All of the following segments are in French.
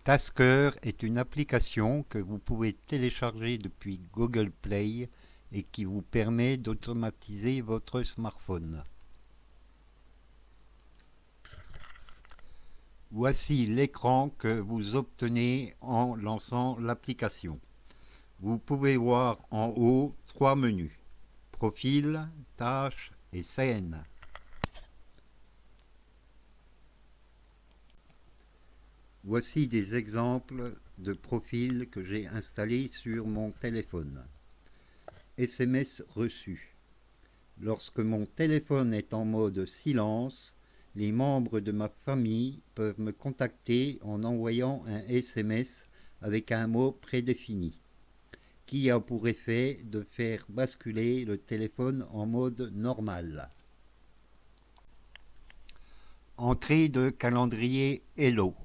Tasker est une application que vous pouvez télécharger depuis Google Play et qui vous permet d'automatiser votre smartphone. Voici l'écran que vous obtenez en lançant l'application. Vous pouvez voir en haut trois menus: Profil, Tâches et Scènes. Voici des exemples de profils que j'ai installés sur mon téléphone. SMS reçu. Lorsque mon téléphone est en mode silence, les membres de ma famille peuvent me contacter en envoyant un SMS avec un mot prédéfini, qui a pour effet de faire basculer le téléphone en mode normal. Entrée de calendrier Hello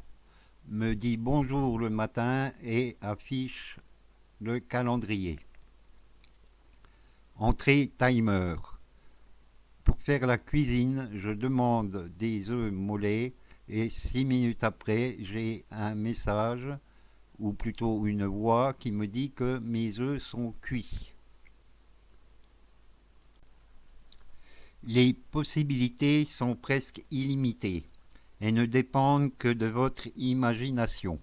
me dit bonjour le matin et affiche le calendrier. Entrée timer. Pour faire la cuisine, je demande des œufs mollets et 6 minutes après, j'ai un message, ou plutôt une voix, qui me dit que mes œufs sont cuits. Les possibilités sont presque illimitées et ne dépendent que de votre imagination.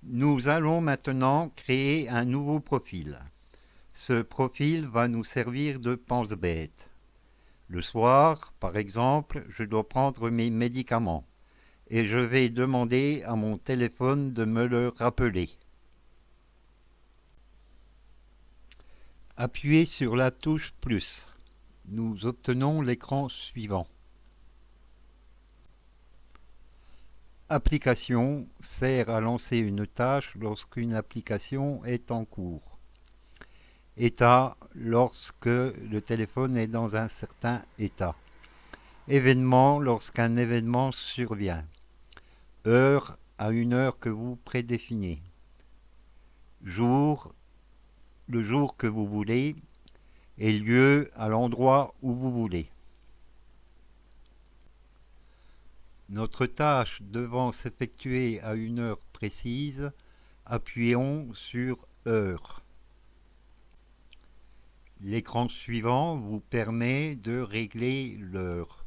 Nous allons maintenant créer un nouveau profil. Ce profil va nous servir de pense-bête. Le soir, par exemple, je dois prendre mes médicaments et je vais demander à mon téléphone de me le rappeler. Appuyez sur la touche plus. Nous obtenons l'écran suivant. Application sert à lancer une tâche lorsqu'une application est en cours. État lorsque le téléphone est dans un certain état. Événement lorsqu'un événement survient. Heure à une heure que vous prédéfinissez. Jour, le jour que vous voulez, et lieu à l'endroit où vous voulez. Notre tâche devant s'effectuer à une heure précise, appuyons sur Heure. L'écran suivant vous permet de régler l'heure.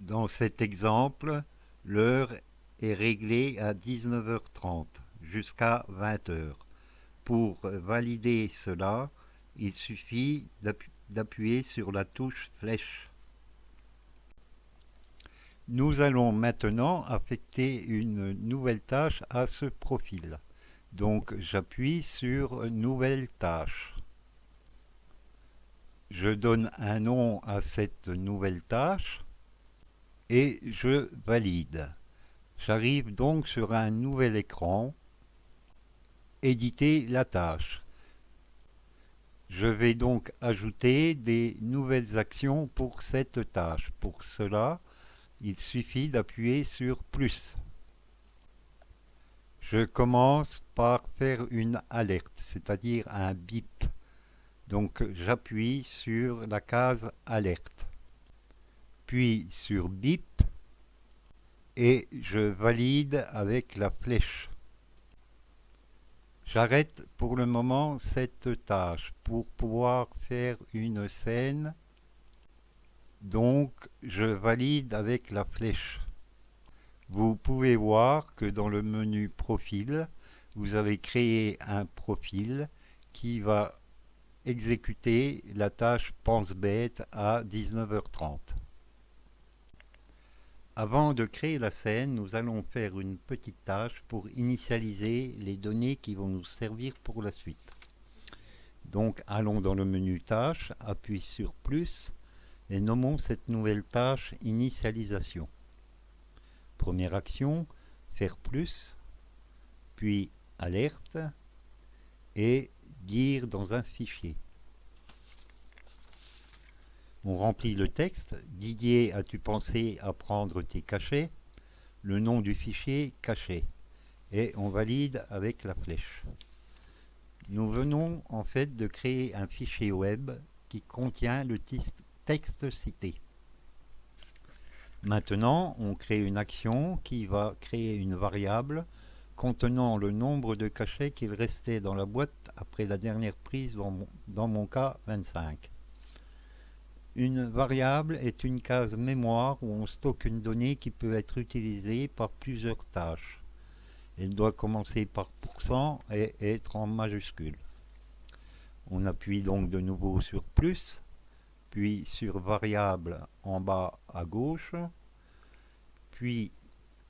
Dans cet exemple, l'heure est réglée à 19h30 jusqu'à 20h. Pour valider cela, il suffit d'appuyer sur la touche flèche. Nous allons maintenant affecter une nouvelle tâche à ce profil. Donc j'appuie sur Nouvelle tâche. Je donne un nom à cette nouvelle tâche et je valide. J'arrive donc sur un nouvel écran. Éditer la tâche. Je vais donc ajouter des nouvelles actions pour cette tâche. Pour cela, il suffit d'appuyer sur plus. Je commence par faire une alerte, c'est-à-dire un bip. Donc j'appuie sur la case alerte, puis sur bip et je valide avec la flèche. J'arrête pour le moment cette tâche pour pouvoir faire une scène. Donc je valide avec la flèche. Vous pouvez voir que dans le menu Profil, vous avez créé un profil qui va exécuter la tâche pense-bête à 19h30. Avant de créer la scène, nous allons faire une petite tâche pour initialiser les données qui vont nous servir pour la suite. Donc allons dans le menu Tâches, appuyez sur plus et nommons cette nouvelle tâche Initialisation. Première action, faire plus, puis alerte et dire dans un fichier. On remplit le texte. Didier, as-tu pensé à prendre tes cachets? Le nom du fichier cachet. Et on valide avec la flèche. Nous venons en fait de créer un fichier web qui contient le texte cité. Maintenant, on crée une action qui va créer une variable contenant le nombre de cachets qu'il restait dans la boîte après la dernière prise, dans mon cas 25. Une variable est une case mémoire où on stocke une donnée qui peut être utilisée par plusieurs tâches. Elle doit commencer par pourcent et être en majuscule. On appuie donc de nouveau sur plus, puis sur variable en bas à gauche, puis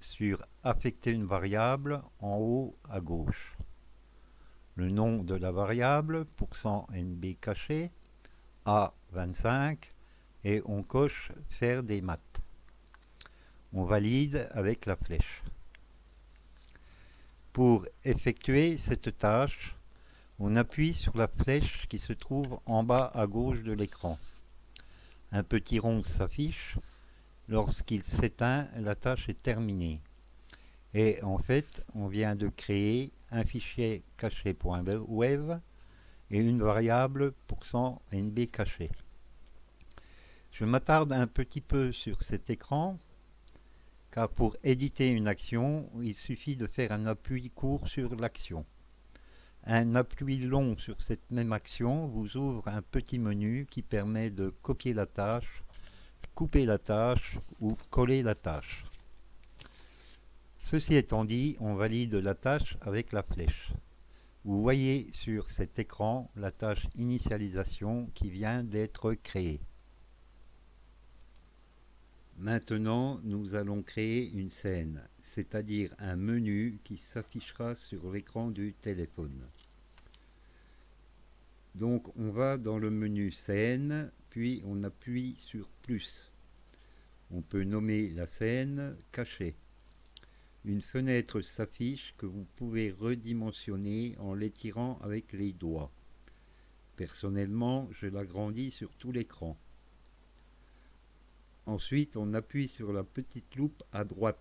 sur affecter une variable en haut à gauche. Le nom de la variable, %NB caché, A25, et on coche faire des maths. On valide avec la flèche. Pour effectuer cette tâche, on appuie sur la flèche qui se trouve en bas à gauche de l'écran. Un petit rond s'affiche. Lorsqu'il s'éteint, la tâche est terminée. Et en fait, on vient de créer un fichier caché.wav et une variable %NB caché. Je m'attarde un petit peu sur cet écran, car pour éditer une action, il suffit de faire un appui court sur l'action. Un appui long sur cette même action vous ouvre un petit menu qui permet de copier la tâche, couper la tâche ou coller la tâche. Ceci étant dit, on valide la tâche avec la flèche. Vous voyez sur cet écran la tâche initialisation qui vient d'être créée. Maintenant, nous allons créer une scène, c'est-à-dire un menu qui s'affichera sur l'écran du téléphone. Donc, on va dans le menu scène, puis on appuie sur plus. On peut nommer la scène cachée. Une fenêtre s'affiche que vous pouvez redimensionner en l'étirant avec les doigts. Personnellement, je l'agrandis sur tout l'écran. Ensuite, on appuie sur la petite loupe à droite.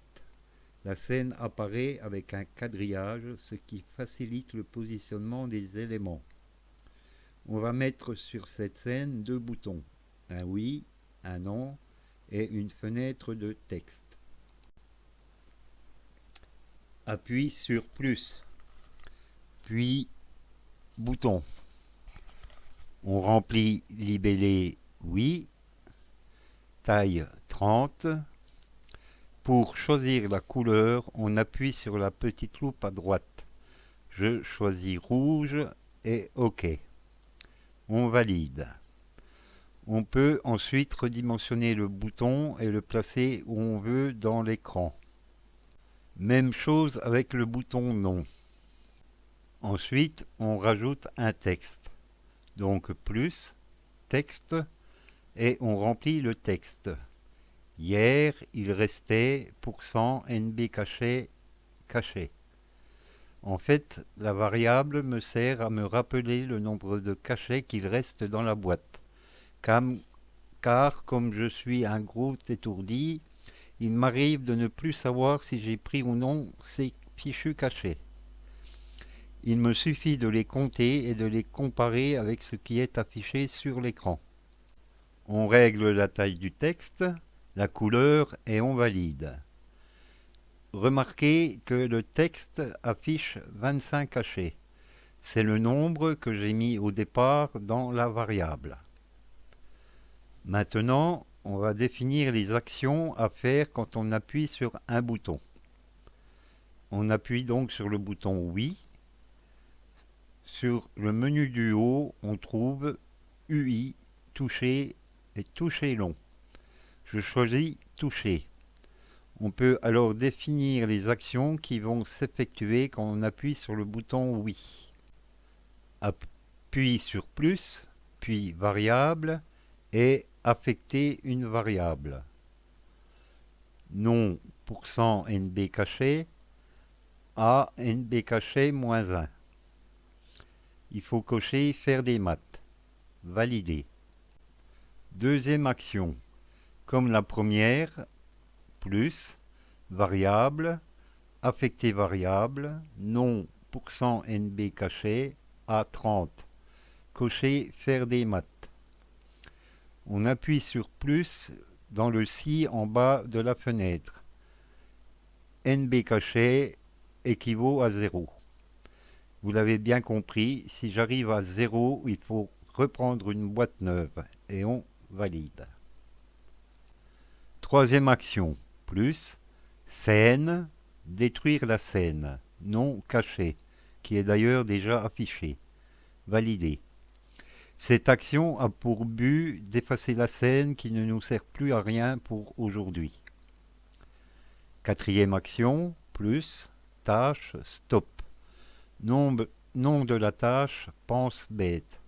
La scène apparaît avec un quadrillage, ce qui facilite le positionnement des éléments. On va mettre sur cette scène deux boutons, un oui, un non et une fenêtre de texte. Appuie sur plus, puis bouton. On remplit libellé oui, taille 30. Pour choisir la couleur, on appuie sur la petite loupe à droite. Je choisis rouge et OK. On valide. On peut ensuite redimensionner le bouton et le placer où on veut dans l'écran. Même chose avec le bouton non. Ensuite, on rajoute un texte. Donc plus, texte, et on remplit le texte. Hier, il restait %NB caché, caché. En fait, la variable me sert à me rappeler le nombre de cachets qu'il reste dans la boîte. Car comme je suis un gros étourdi, il m'arrive de ne plus savoir si j'ai pris ou non ces fichus cachets. Il me suffit de les compter et de les comparer avec ce qui est affiché sur l'écran. On règle la taille du texte, la couleur et on valide. Remarquez que le texte affiche 25 cachets. C'est le nombre que j'ai mis au départ dans la variable. Maintenant, on va définir les actions à faire quand on appuie sur un bouton. On appuie donc sur le bouton oui. Sur le menu du haut, on trouve UI, toucher et toucher long. Je choisis toucher. On peut alors définir les actions qui vont s'effectuer quand on appuie sur le bouton oui. Appuie sur plus, puis variable et affecter une variable. Non %NB caché à NB caché -1. Il faut cocher faire des maths. Valider. Deuxième action. Comme la première, plus, variable, affecter variable, non %NB caché à 30. Cocher faire des maths. On appuie sur plus dans le si en bas de la fenêtre. NB caché équivaut à 0. Vous l'avez bien compris, si j'arrive à 0, il faut reprendre une boîte neuve et on valide. Troisième action, plus, scène, détruire la scène, non caché, qui est d'ailleurs déjà affiché. Valider. Cette action a pour but d'effacer la scène qui ne nous sert plus à rien pour aujourd'hui. Quatrième action, plus, tâche, stop. Nom de la tâche, pense bête.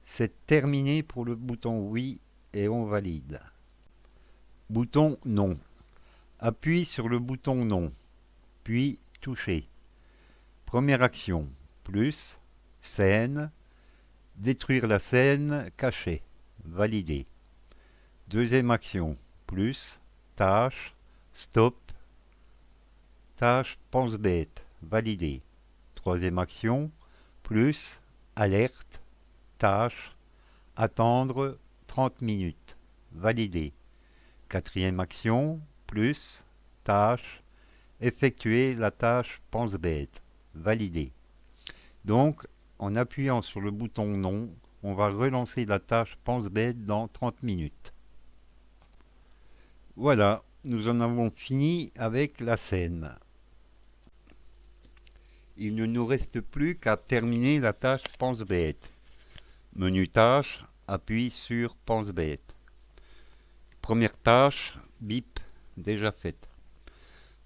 C'est terminé pour le bouton oui et on valide. Bouton non. Appuie sur le bouton non, puis toucher. Première action, plus, scène, détruire la scène cachée, valider. Deuxième action, plus, tâche, stop, tâche pense bête, valider. Troisième action, plus, alerte, tâche, attendre 30 minutes, valider. Quatrième action, plus, tâche, effectuer la tâche pense bête, valider. Donc, en appuyant sur le bouton non, on va relancer la tâche pense bête dans 30 minutes. Voilà, nous en avons fini avec la scène. Il ne nous reste plus qu'à terminer la tâche pense bête. Menu tâche, appuie sur pense bête. Première tâche, bip, déjà faite.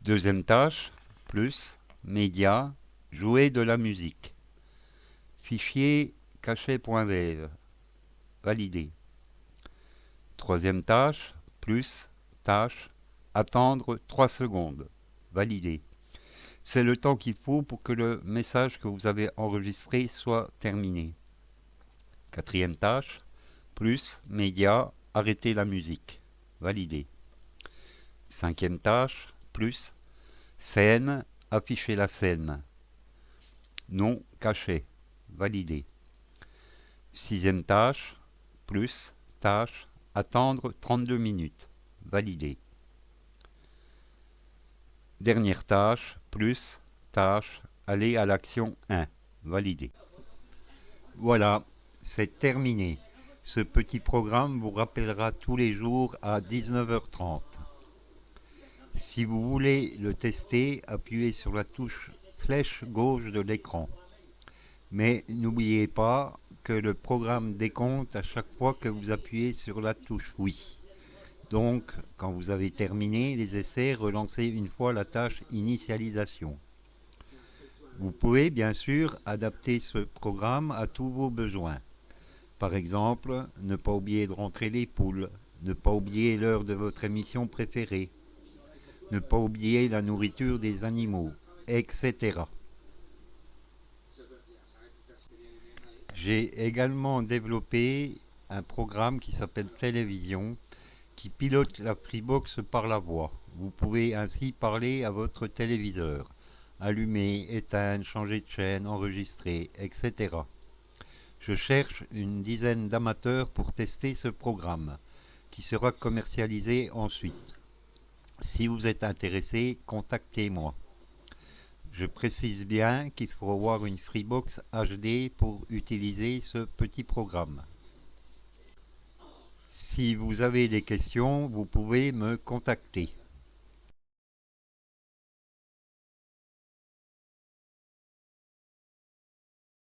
Deuxième tâche, plus, média, jouer de la musique. Fichier caché.dev, validé. Troisième tâche, plus, tâche, attendre 3 secondes, validé. C'est le temps qu'il faut pour que le message que vous avez enregistré soit terminé. Quatrième tâche, plus, média, arrêter la musique, validé. Cinquième tâche, plus, scène, afficher la scène. Non caché, validé. Sixième tâche, plus, tâche, attendre 32 minutes, validé. Dernière tâche, plus, tâche, aller à l'action 1, validé. Voilà, c'est terminé. Ce petit programme vous rappellera tous les jours à 19h30. Si vous voulez le tester, appuyez sur la touche flèche gauche de l'écran. Mais n'oubliez pas que le programme décompte à chaque fois que vous appuyez sur la touche oui. Donc, quand vous avez terminé les essais, relancez une fois la tâche initialisation. Vous pouvez bien sûr adapter ce programme à tous vos besoins. Par exemple, ne pas oublier de rentrer les poules, ne pas oublier l'heure de votre émission préférée, ne pas oublier la nourriture des animaux, etc. J'ai également développé un programme qui s'appelle Télévision, qui pilote la Freebox par la voix. Vous pouvez ainsi parler à votre téléviseur, allumer, éteindre, changer de chaîne, enregistrer, etc. Je cherche une dizaine d'amateurs pour tester ce programme, qui sera commercialisé ensuite. Si vous êtes intéressé, contactez-moi. Je précise bien qu'il faut avoir une Freebox HD pour utiliser ce petit programme. Si vous avez des questions, vous pouvez me contacter.